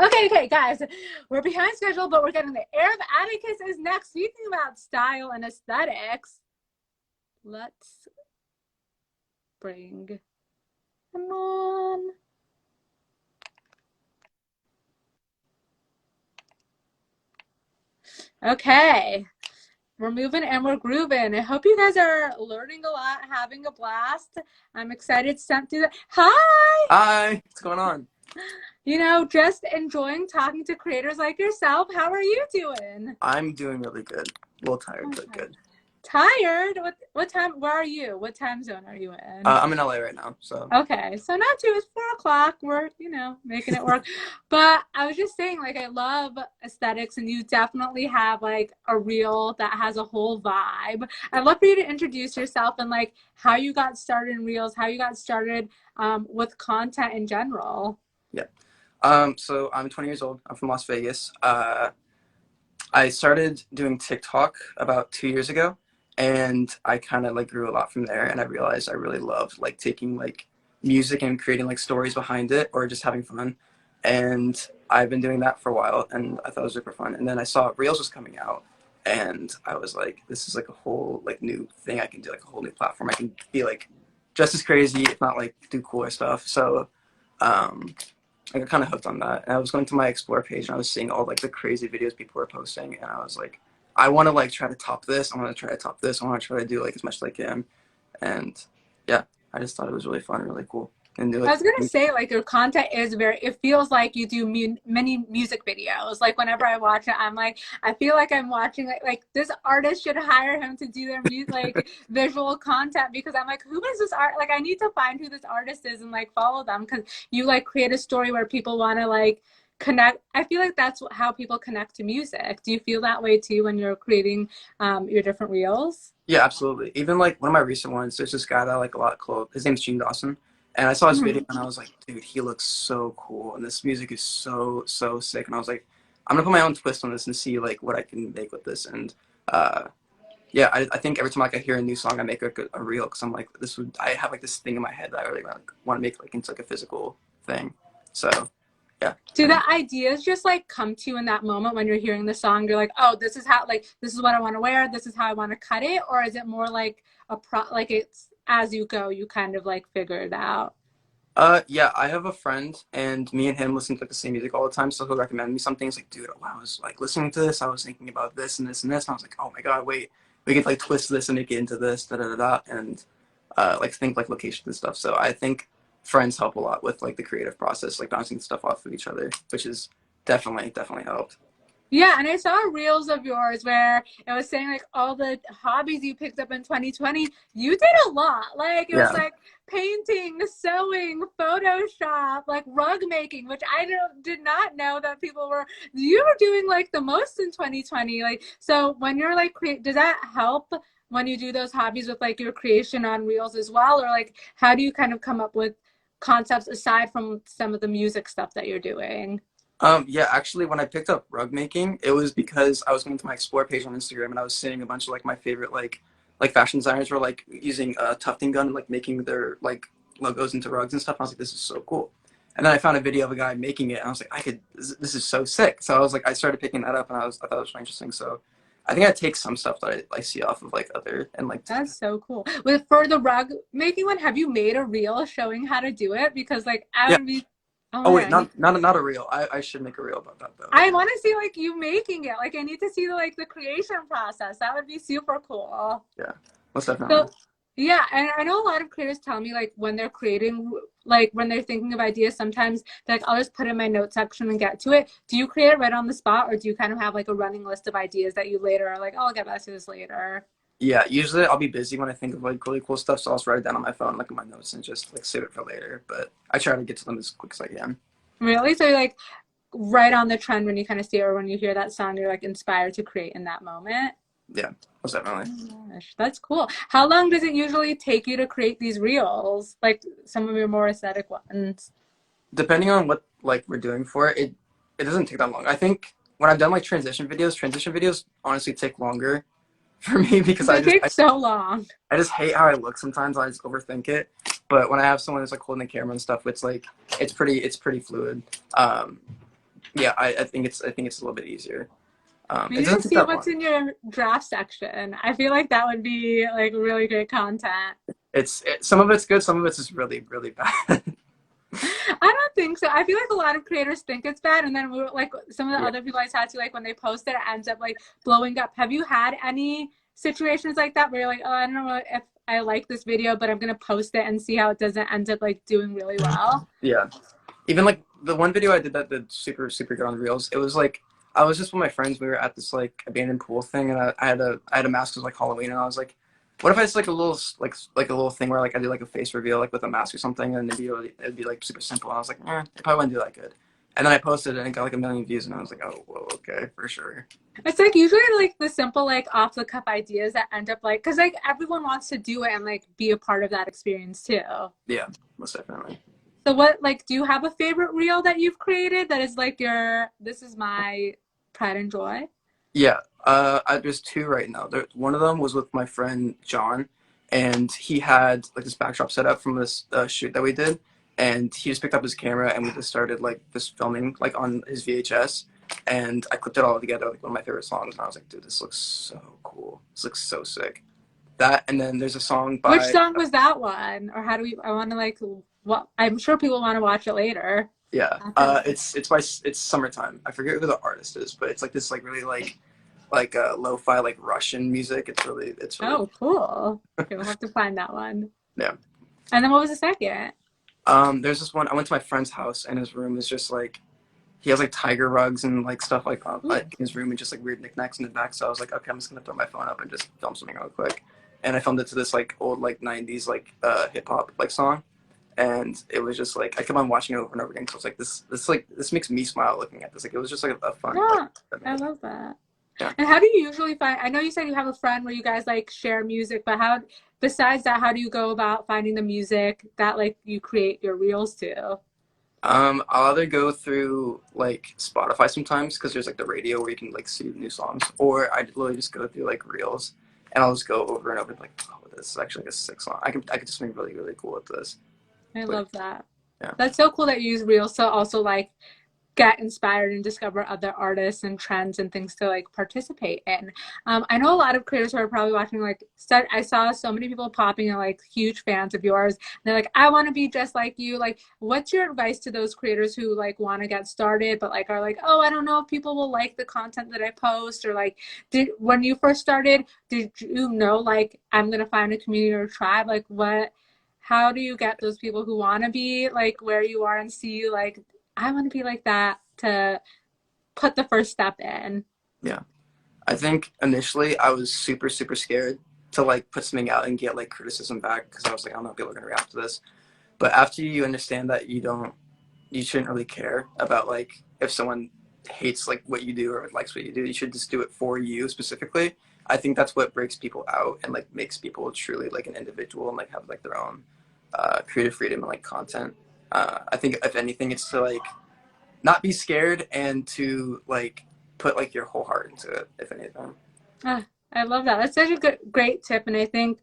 Okay, guys, we're behind schedule, but we're getting the Air of Atticus is next. Speaking about style and aesthetics, let's bring him on. Okay, we're moving and we're grooving. I hope you guys are learning a lot, having a blast. I'm excited to step through that. Hi! Hi, what's going on? You know, just enjoying talking to creators like yourself. How are you doing? I'm doing really good. A little tired, but good. Tired? What time? Where are you? What time zone are you in? I'm in LA right now, so. Okay, so not too. It's 4 o'clock. We're making it work. But I was just saying, like, I love aesthetics, and you definitely have like a reel that has a whole vibe. I'd love for you to introduce yourself and like how you got started in reels, how you got started with content in general. Yeah. So I'm 20 years old. I'm from Las Vegas. I started doing TikTok about 2 years ago, and I kind of like grew a lot from there. And I realized I really loved like taking like music and creating like stories behind it, or just having fun. And I've been doing that for a while, and I thought it was super fun. And then I saw Reels was coming out, and I was like, this is like a whole like new thing I can do, like a whole new platform. I can be like just as crazy, if not like do cooler stuff. So I got kind of hooked on that. And I was going to my Explore page, and I was seeing all like the crazy videos people were posting, and I was like, I want to like try to top this. I want to try to top this. I want to try to do like as much as I can. And yeah, I just thought it was really fun, really cool. And I was gonna say, like, your content is it feels like you do many music videos. Like, whenever I watch it, I'm like, I feel like I'm watching, like this artist should hire him to do their like visual content, because I'm like, who is this art? Like, I need to find who this artist is and like follow them, because you like create a story where people want to like connect. I feel like that's how people connect to music. Do you feel that way too when you're creating your different reels? Yeah, absolutely. Even like one of my recent ones, there's this guy that I like a lot called, his name's Gene Dawson. And I saw his video, and I was like, dude, he looks so cool. And this music is so, so sick. And I was like, I'm gonna put my own twist on this and see like what I can make with this. And yeah, I think every time like I hear a new song, I make a reel, because I'm like, I have like this thing in my head that I really like, want to make like into like a physical thing. So yeah. Do the ideas just like come to you in that moment when you're hearing the song? You're like, oh, this is how, like, this is what I want to wear. This is how I want to cut it. Or is it more like like it's as you go, you kind of like figure it out? Yeah, I have a friend, and me and him listen to like the same music all the time. So he'll recommend me some things like, dude, when I was like listening to this, I was thinking about this and this and this. And I was like, oh my God, wait, we could like twist this and make it into this, da da da da. And like think like location and stuff. So I think friends help a lot with like the creative process, like bouncing stuff off of each other, which is definitely helped. Yeah, and I saw reels of yours where it was saying like all the hobbies you picked up in 2020. You did a lot. Like, it was Yeah. like painting, sewing, Photoshop, like rug making, which I did not know that you were doing like the most in 2020. Like, so when you're like does that help when you do those hobbies with like your creation on reels as well? Or like, how do you kind of come up with concepts aside from some of the music stuff that you're doing? Yeah, actually, when I picked up rug making, it was because I was going to my Explore page on Instagram, and I was seeing a bunch of like my favorite like fashion designers were like using a tufting gun and like making their like logos into rugs and stuff. And I was like, this is so cool. And then I found a video of a guy making it, and I was like, this is so sick. So I was like, I started picking that up, and I thought it was really interesting. So I think I take some stuff that I see off of like other and like. That's so cool. For the rug making one, have you made a reel showing how to do it? Because like I Yeah. would be, Oh oh wait, yeah, not a reel. I should make a reel about that though. I want to see like you making it. Like, I need to see the creation process. That would be super cool. Yeah, most definitely. So yeah, and I know a lot of creators tell me like when they're creating, like when they're thinking of ideas, sometimes they're like, I'll just put it in my notes section and get to it. Do you create it right on the spot, or do you kind of have like a running list of ideas that you later are like, oh, I'll get back to this later? Yeah, usually I'll be busy when I think of like really cool stuff, so I'll just write it down on my phone, like in my notes, and just like save it for later. But I try to get to them as quick as I can. Really? So you're like right on the trend when you kind of see it, or when you hear that song, you're like inspired to create in that moment? Yeah, most definitely. Oh my gosh, that's cool. How long does it usually take you to create these reels? Like some of your more aesthetic ones? Depending on what like we're doing for it, it doesn't take that long. I think when I've done like transition videos honestly take longer for me because It takes so long. I just hate how I look sometimes. I just overthink it. But when I have someone that's like holding the camera and stuff, it's like it's pretty fluid. Yeah, I think it's a little bit easier. We It need to doesn't take see that what's long. in your draft section. I feel like that would be like really great content. Some of it's good, some of it's just really, really bad. I don't think so. I feel like a lot of creators think it's bad, and then we were like some of the Yeah. other people I talked to, like when they post it, it ends up like blowing up. Have you had any situations like that where you're like, oh, I don't know if I like this video, but I'm gonna post it and see how it doesn't end up like doing really well? Yeah. Even like the one video I did that did super, super good on Reels, it was like I was just with my friends. We were at this like abandoned pool thing, and I had a mask. It was like Halloween, and I was like, what if I just like a little like a little thing where like I do like a face reveal like with a mask or something, and it'd be like super simple. And I was like, it probably wouldn't do that good. And then I posted it and it got like 1 million views, and I was like, oh, whoa, okay, for sure. It's like usually like the simple like off the cuff ideas that end up like because like everyone wants to do it and like be a part of that experience too. Yeah, most definitely. So what like do you have a favorite reel that you've created that is like your this is my pride and joy? Yeah, there's two right now. One of them was with my friend John, and he had like this backdrop set up from this shoot that we did, and he just picked up his camera and we just started like just filming like on his VHS, and I clipped it all together like one of my favorite songs, and I was like, dude, this looks so cool. This looks so sick. That and then there's a song Which by song was that one? Or how do we I want to like what I'm sure people want to watch it later. yeah, After. it's Summertime. I forget who the artist is, but it's like this like really like lo-fi like Russian music. It's really Oh, cool. Okay, we'll have to find that one. yeah. And then what was the second? There's this one. I went to my friend's house, and his room is just like he has like tiger rugs and like stuff like in his room and just like weird knickknacks in the back. So I was like, okay, I'm just gonna throw my phone up and just film something real quick. And I filmed it to this like old like '90s like hip hop like song, and it was just like I kept on watching it over and over again. So it's like this makes me smile looking at this. Like it was just like a fun Yeah, I like love that. yeah. And how do you usually find, I know you said you have a friend where you guys like share music, but how, besides that, how do you go about finding the music that like you create your reels to? I'll either go through like Spotify sometimes because there's like the radio where you can like see new songs, or I literally just go through like Reels and I'll just go over and over like, oh, this is actually like a sick song. I could just make really really cool with this. I But love that. yeah, That's so cool that you use reels to also like get inspired and discover other artists and trends and things to like participate in. I know a lot of creators who are probably watching like I saw so many people popping and like huge fans of yours. And they're like, I want to be just like you. Like, what's your advice to those creators who like want to get started but like are like, oh, I don't know if people will like the content that I post or like did when you first started, did you know like I'm gonna find a community or tribe? Like what how do you get those people who want to be like where you are and see you like I want to be like that to put the first step in. yeah. I think initially I was super super scared to like put something out and get like criticism back because I was like, I don't know if people are gonna react to this. But after you understand that you shouldn't really care about like if someone hates like what you do or likes what you do. You should just do it for you specifically. I think that's what breaks people out and like makes people truly like an individual and like have like their own creative freedom and like content. I think if anything, it's to like not be scared and to like put like your whole heart into it. If anything, Ah, I love that. That's such a good, great tip. And I think,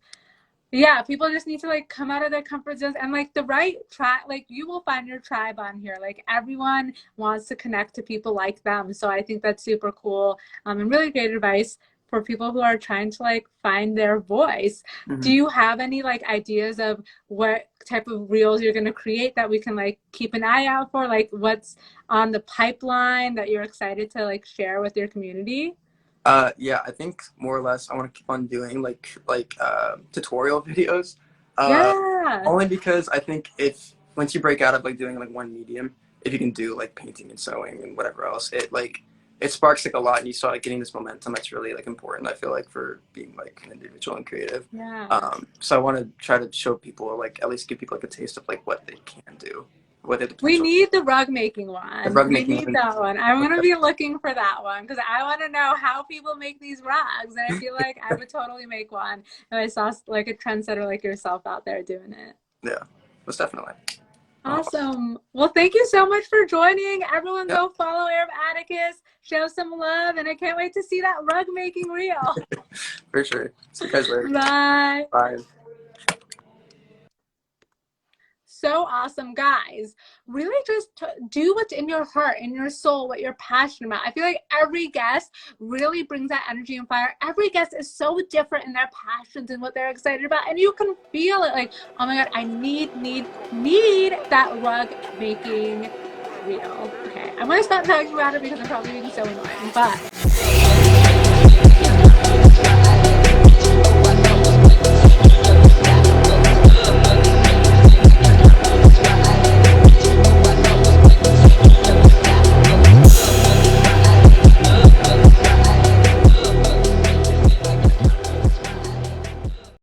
yeah, people just need to like come out of their comfort zones and like the right tribe, like you will find your tribe on here. Like everyone wants to connect to people like them. So I think that's super cool and really great advice for people who are trying to like find their voice. Do mm-hmm. you have any like ideas of what type of reels you're going to create that we can like keep an eye out for? Like what's on the pipeline that you're excited to like share with your community? Yeah, I think more or less I want to keep on doing like tutorial videos. Yeah. Only because I think if once you break out of like doing like one medium, if you can do like painting and sewing and whatever else, it sparks like a lot, and you start like getting this momentum that's really like important. I feel like for being like an individual and creative. Yeah. So I want to try to show people or like at least give people like a taste of like what they can do, what they have the We potential. need the rug making The one. rug We making need one. that one. I'm gonna be looking for that one because I want to know how people make these rugs, and I feel like I would totally make one if I saw like a trendsetter like yourself out there doing it. Yeah, most definitely. Awesome. Well, thank you so much for joining. Everyone, Yeah, go follow Arab Atticus, show some love, and I can't wait to see that rug making reel. for sure. See you guys later. Bye. Bye. so awesome. Guys, really just do what's in your heart, in your soul, what you're passionate about. I feel like every guest really brings that energy and fire. Every guest is so different in their passions and what they're excited about, and you can feel it. Like, oh my god, I need that rug making reel. Okay, I'm gonna stop talking about it because I'm probably being so annoying, but